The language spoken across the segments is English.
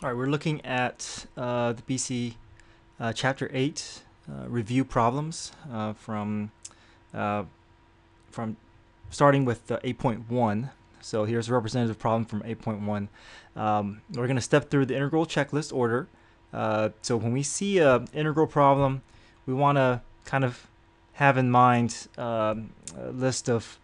All right, we're looking at the BC Chapter 8 review problems from starting with 8.1. So here's a representative problem from 8.1. We're going to step through the integral checklist order. So when we see an integral problem, we want to kind of have in mind a list of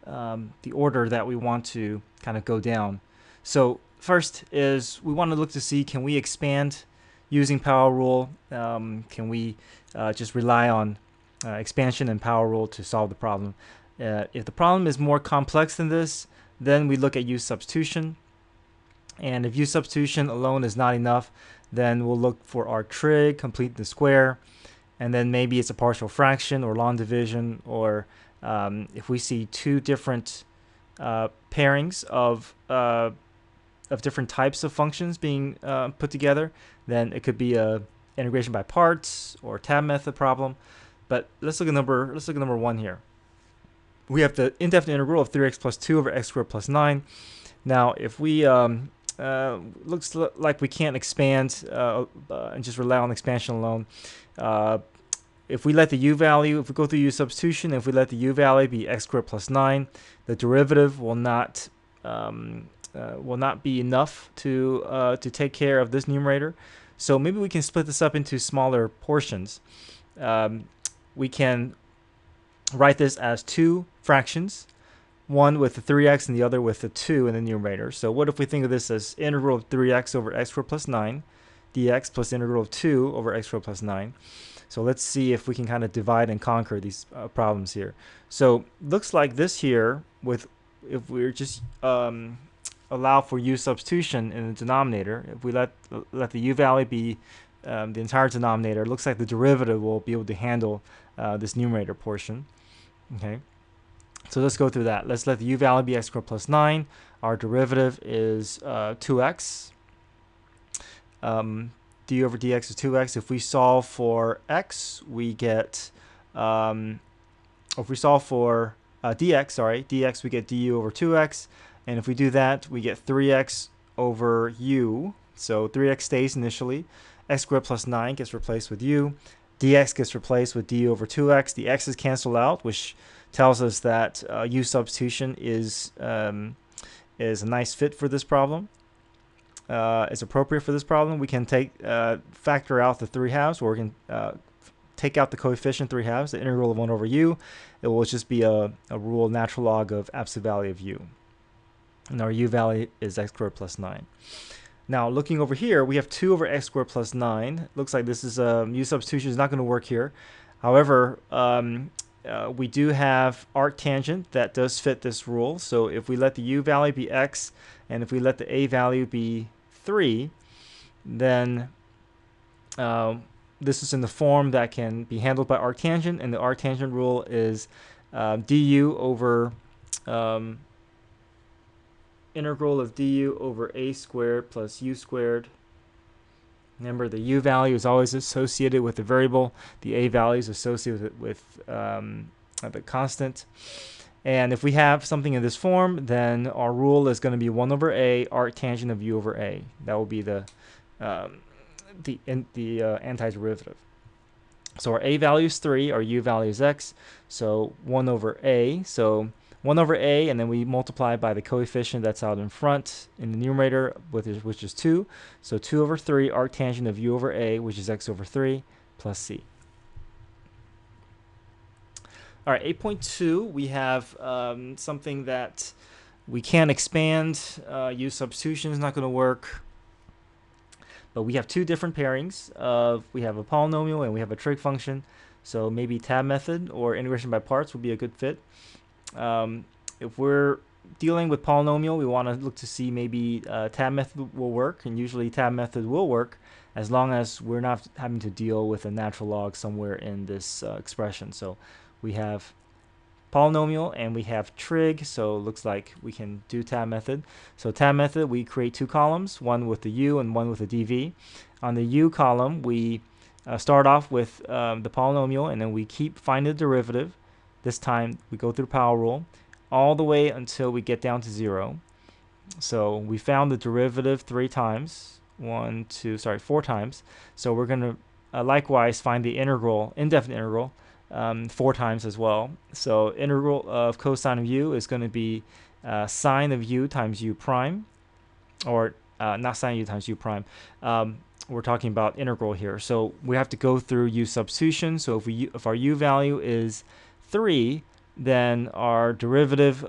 the order that we want to kind of go down. So first is we want to look to see, can we expand using power rule? Can we just rely on expansion and power rule to solve the problem? If the problem is more complex than this, then we look at use substitution. And if use substitution alone is not enough, then we'll look for our trig, complete the square, and then maybe it's a partial fraction or long division, or if we see two different pairings of different types of functions being put together, then it could be a integration by parts or tab method problem. But let's look at number 1 here. We have the indefinite integral of 3x plus 2 over x squared plus 9. Now, if we looks like we can't expand and just rely on expansion alone. If we let the u value, if we go through u substitution, if we let the u value be x squared plus 9, the derivative will not be enough to take care of this numerator. So maybe we can split this up into smaller portions. We can write this as two fractions, one with the 3x and the other with the 2 in the numerator. So what if we think of this as integral of 3x over x squared plus 9 dx plus integral of 2 over x squared plus 9. So let's see if we can kind of divide and conquer these problems here. So looks like this here, with if we're just allow for u substitution in the denominator, if we let the u value be the entire denominator, it looks like the derivative will be able to handle this numerator portion. Okay, so let's go through that. Let's let the u value be x squared plus 9. Our derivative is 2x. Du over dx is 2x. If we solve for x, we get, if we solve for dx, we get du over 2x. And if we do that, we get 3x over u. So 3x stays initially. X squared plus 9 gets replaced with u. Dx gets replaced with du over 2x. The x's cancel out, which tells us that u substitution is a nice fit for this problem. Is appropriate for this problem. We can factor out the 3/2, or we can take out the coefficient 3/2, the integral of 1 over u. It will just be a rule natural log of absolute value of u. And our u value is x squared plus 9. Now, looking over here, we have 2 over x squared plus 9. Looks like this is u substitution is not going to work here. However, we do have arctangent that does fit this rule. So if we let the u value be x, and if we let the a value be 3, then this is in the form that can be handled by arctangent, and the arctangent rule is du over integral of du over a squared plus u squared. Remember, the u value is always associated with the variable. The a value is associated with the constant. And if we have something in this form, then our rule is going to be 1 over a arctangent of u over a. That will be the antiderivative. So our a value is 3, our u value is x. So 1 over a. So 1 over a, and then we multiply by the coefficient that's out in front in the numerator, which is 2. So 2 over 3 arctangent of u over a, which is x over 3, plus c. All right, 8.2, we have something that we can't expand. Use substitution is not going to work. But we have two different pairings. We have a polynomial and we have a trig function. So maybe tab method or integration by parts would be a good fit. If we're dealing with polynomial, we want to look to see maybe tab method will work, and usually tab method will work as long as we're not having to deal with a natural log somewhere in this expression. So we have polynomial and we have trig, so it looks like we can do tab method. So tab method, we create two columns, one with the u and one with the dv. On the u column, we start off with the polynomial, and then we keep finding the derivative. This time we go through power rule all the way until we get down to 0. So we found the derivative 3 times 4 times. So we're going to likewise find the integral, indefinite integral, 4 times as well. So integral of cosine of u is going to be sine of u times u prime, or not sine u times u prime. We're talking about integral here. So we have to go through u substitution. So if our u value is 3, then our derivative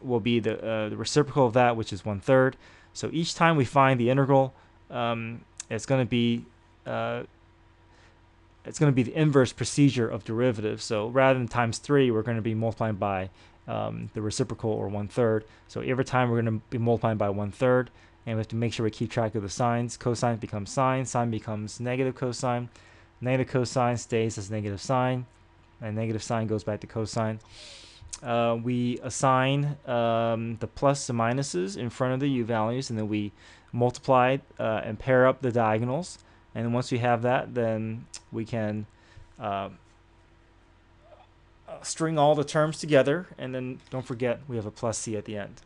will be the reciprocal of that, which is 1/3. So each time we find the integral, it's going to be the inverse procedure of derivative. So rather than times 3, we're going to be multiplying by the reciprocal, or 1/3. So every time we're going to be multiplying by 1/3, and we have to make sure we keep track of the signs. Cosine becomes sine, sine becomes negative cosine stays as negative sine, and negative sine goes back to cosine. We assign the plus and minuses in front of the u values, and then we multiply and pair up the diagonals. And then once we have that, then we can string all the terms together, and then don't forget we have a plus c at the end.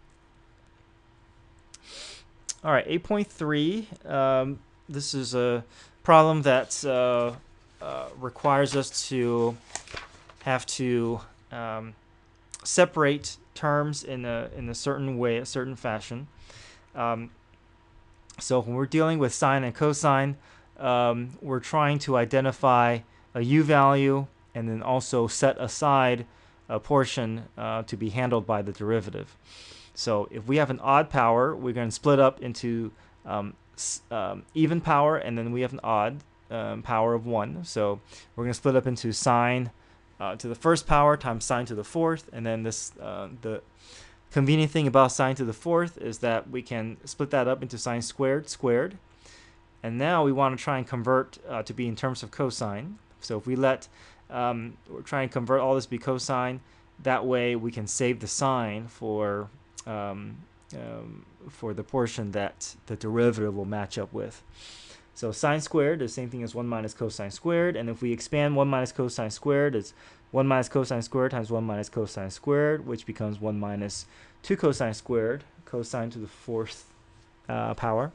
All right, 8.3. This is a problem that requires us to have to separate terms in a certain way, a certain fashion. So when we're dealing with sine and cosine, we're trying to identify a u value and then also set aside a portion to be handled by the derivative. So if we have an odd power, we're going to split up into even power, and then we have an odd power of 1. So we're going to split up into sine to the first power times sine to the fourth, and then this the convenient thing about sine to the fourth is that we can split that up into sine squared. And now we want to try and convert to be in terms of cosine. So if we let we're trying to convert all this to be cosine, that way we can save the sign for the portion that the derivative will match up with. So sine squared is the same thing as 1 minus cosine squared, and if we expand 1 minus cosine squared, it's 1 minus cosine squared times 1 minus cosine squared, which becomes 1 minus 2 cosine squared, cosine to the fourth power.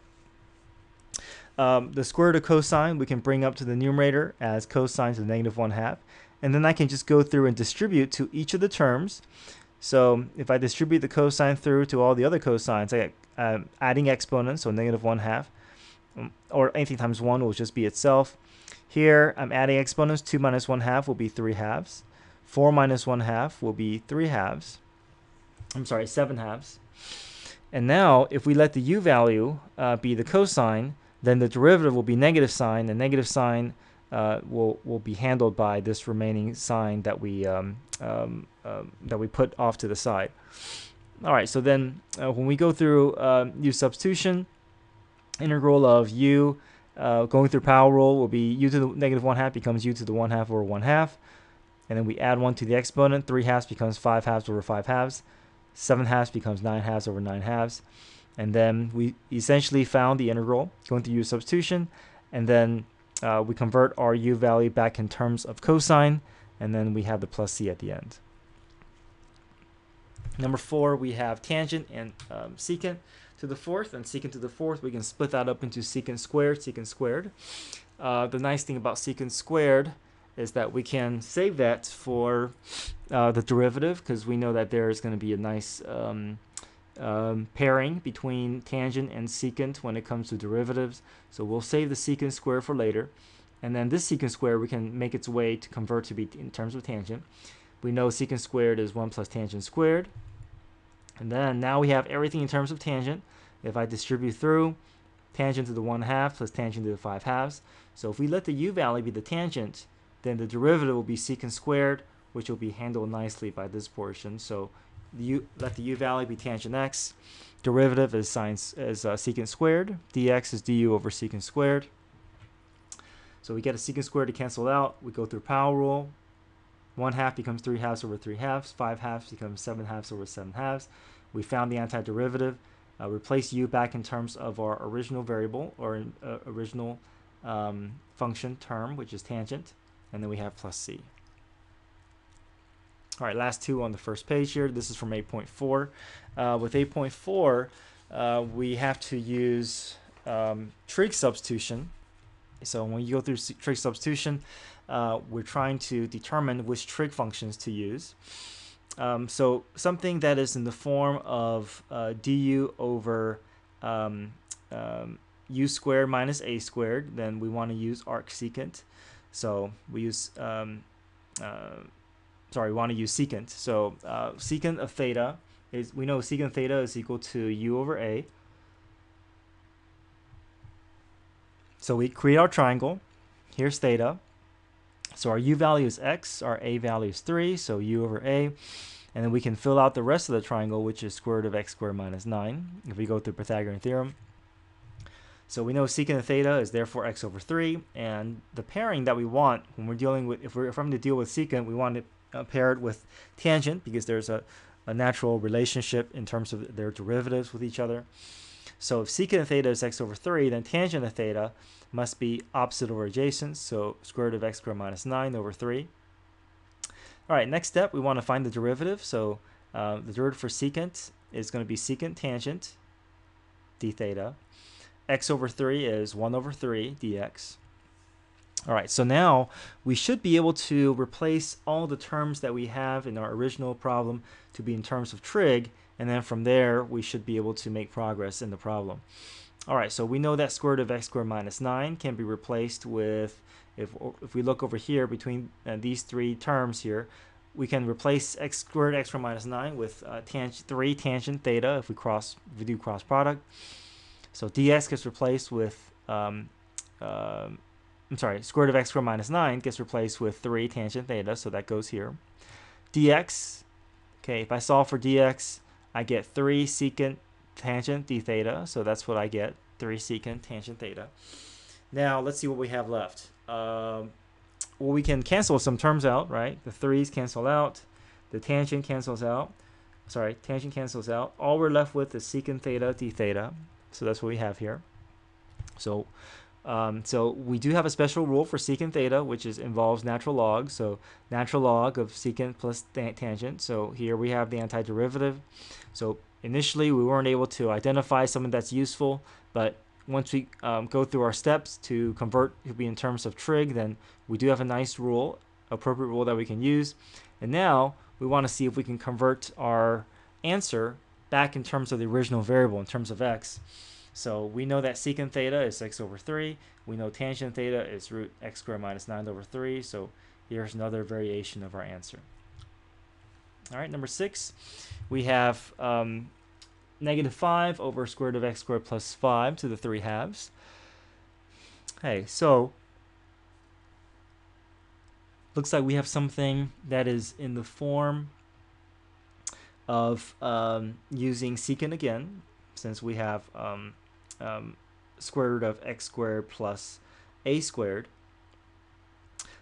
The square root of cosine we can bring up to the numerator as cosine to the negative 1/2, and then I can just go through and distribute to each of the terms. So if I distribute the cosine through to all the other cosines, I get adding exponents, so negative 1/2, or anything times 1 will just be itself. Here I'm adding exponents. 2 minus 1/2 will be 3/2. 4 minus 1/2 will be 3/2. I'm sorry, 7/2. And now if we let the u value be the cosine, then the derivative will be negative sine, and negative sine will be handled by this remaining sign that we put off to the side. All right, so then when we go through u substitution, integral of u going through power rule will be u to the negative 1/2 becomes u to the 1/2 over 1/2, and then we add 1 to the exponent. 3/2 becomes 5/2 over 5/2. 7/2 becomes 9/2 over 9/2. And then we essentially found the integral going through u substitution, and then we convert our u value back in terms of cosine, and then we have the plus c at the end. Number 4, we have tangent and secant to the fourth, and secant to the fourth, we can split that up into secant squared. The nice thing about secant squared is that we can save that for the derivative, because we know that there is going to be a nice pairing between tangent and secant when it comes to derivatives. So we'll save the secant square for later, and then this secant square we can make its way to convert to be in terms of tangent. We know secant squared is 1 plus tangent squared, and then now we have everything in terms of tangent. If I distribute through, tangent to the 1/2 plus tangent to the 5/2. So if we let the u value be the tangent, then the derivative will be secant squared, which will be handled nicely by this portion. So let the u value be tangent x. Derivative is secant squared. Dx is du over secant squared. So we get a secant squared to cancel out. We go through power rule. 1/2 becomes 3/2 over 3/2. 5/2 becomes 7/2 over 7/2. We found the antiderivative. Replace u back in terms of our original variable, or original function term, which is tangent, and then we have plus c. All right, last two on the first page here. This is from 8.4. With 8.4, we have to use trig substitution. So when you go through trig substitution, we're trying to determine which trig functions to use. So something that is in the form of du over u squared minus a squared, then we want to use arcsecant. So we use we want to use secant. So secant of theta is, we know secant theta is equal to u over a. So we create our triangle. Here's theta. So our u value is x, our a value is 3, so u over a. And then we can fill out the rest of the triangle, which is square root of x squared minus 9, if we go through Pythagorean Theorem. So we know secant of theta is therefore x over 3, and the pairing that we want when we're dealing with, if I'm going to deal with secant, we want to pair it with tangent, because there's a natural relationship in terms of their derivatives with each other. So if secant of theta is x over 3, then tangent of theta must be opposite over adjacent, so square root of x squared minus 9 over 3. All right, next step, we want to find the derivative. So the derivative for secant is going to be secant tangent d theta. X over 3 is 1 over 3 dx. All right, so now we should be able to replace all the terms that we have in our original problem to be in terms of trig, and then from there we should be able to make progress in the problem. All right, so we know that square root of x squared minus 9 can be replaced with, if we look over here between these three terms here, we can replace x squared x squared minus 9 with 3 tangent theta if we do cross product. So dx gets replaced with, square root of x squared minus 9 gets replaced with 3 tangent theta, so that goes here. Dx, okay, if I solve for dx, I get 3 secant tangent d theta, so that's what I get, 3 secant tangent theta. Now let's see what we have left. Well, we can cancel some terms out, right? The 3's cancel out, the tangent cancels out. Tangent cancels out. All we're left with is secant theta d theta. So that's what we have here. So we do have a special rule for secant theta, which involves natural log. So natural log of secant plus tangent. So here we have the antiderivative. So initially we weren't able to identify something that's useful, but once we go through our steps to convert to be in terms of trig, then we do have a nice rule, appropriate rule that we can use. And now we want to see if we can convert our answer back in terms of the original variable, in terms of x. So we know that secant theta is x over 3. We know tangent theta is root x squared minus 9 over 3. So here's another variation of our answer. All right, number 6, we have negative 5 over square root of x squared plus 5 to the 3 halves. Okay, so looks like we have something that is in the form of using secant again, since we have square root of x squared plus a squared.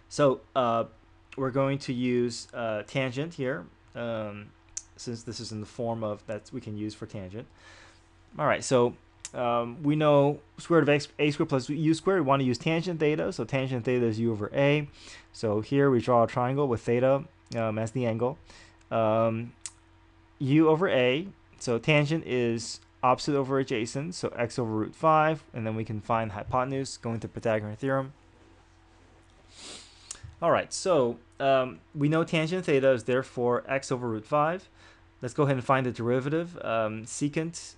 So we're going to use tangent here, since this is in the form of that we can use for tangent. All right, so we know square root of a squared plus u squared. We want to use tangent theta, so tangent theta is u over a. So here we draw a triangle with theta as the angle. U over a, so tangent is opposite over adjacent, so x over root 5, and then we can find hypotenuse going to Pythagorean Theorem. All right, so we know tangent theta is therefore x over root 5. Let's go ahead and find the derivative. Secant,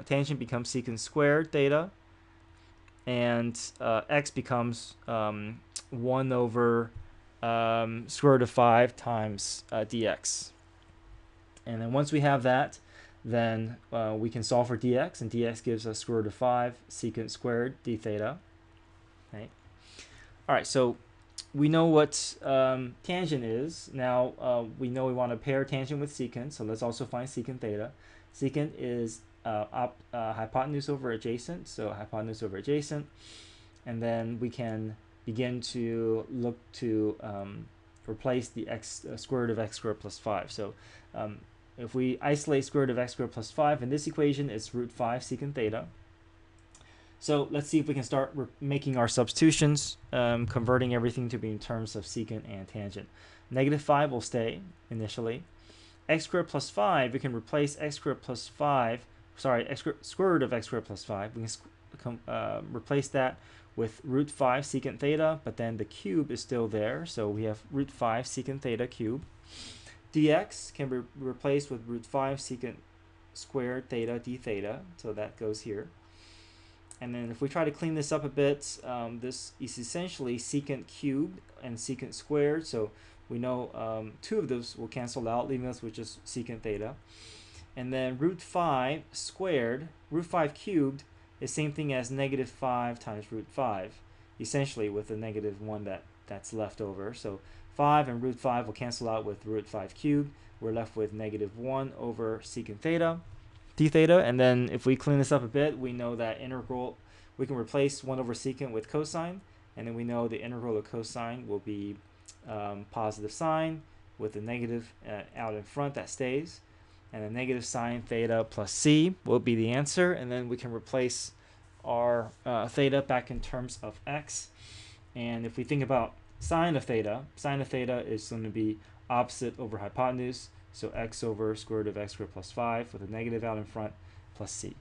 tangent becomes secant squared theta, and x becomes 1 over square root of 5 times dx. And then once we have that, then we can solve for dx, and dx gives us square root of 5 secant squared d theta. Okay. All right, so we know what tangent is. Now we know we want to pair tangent with secant, so let's also find secant theta. Secant is hypotenuse over adjacent, so hypotenuse over adjacent. And then we can begin to look to replace the square root of x squared plus 5. So if we isolate square root of x squared plus 5 in this equation, it's root 5 secant theta. So let's see if we can start making our substitutions, converting everything to be in terms of secant and tangent. Negative 5 will stay initially. X squared plus 5, we can replace x squared plus 5, square root of x squared plus 5. We can replace that with root 5 secant theta, but then the cube is still there, so we have root 5 secant theta cube. Dx can be replaced with root 5 secant squared theta d theta, so that goes here. And then if we try to clean this up a bit, this is essentially secant cubed and secant squared, so we know two of those will cancel out, leaving us with just secant theta. And then root 5 squared, root 5 cubed, is same thing as negative 5 times root 5, essentially with the negative 1 that's left over. So 5 and root 5 will cancel out with root 5 cubed. We're left with negative 1 over secant theta, d theta. And then if we clean this up a bit, we know that integral, we can replace 1 over secant with cosine, and then we know the integral of cosine will be positive sign with the negative out in front that stays. And the negative sine theta plus c will be the answer, and then we can replace our theta back in terms of x. And if we think about sine of theta is going to be opposite over hypotenuse, so x over square root of x squared plus 5 with a negative out in front plus c.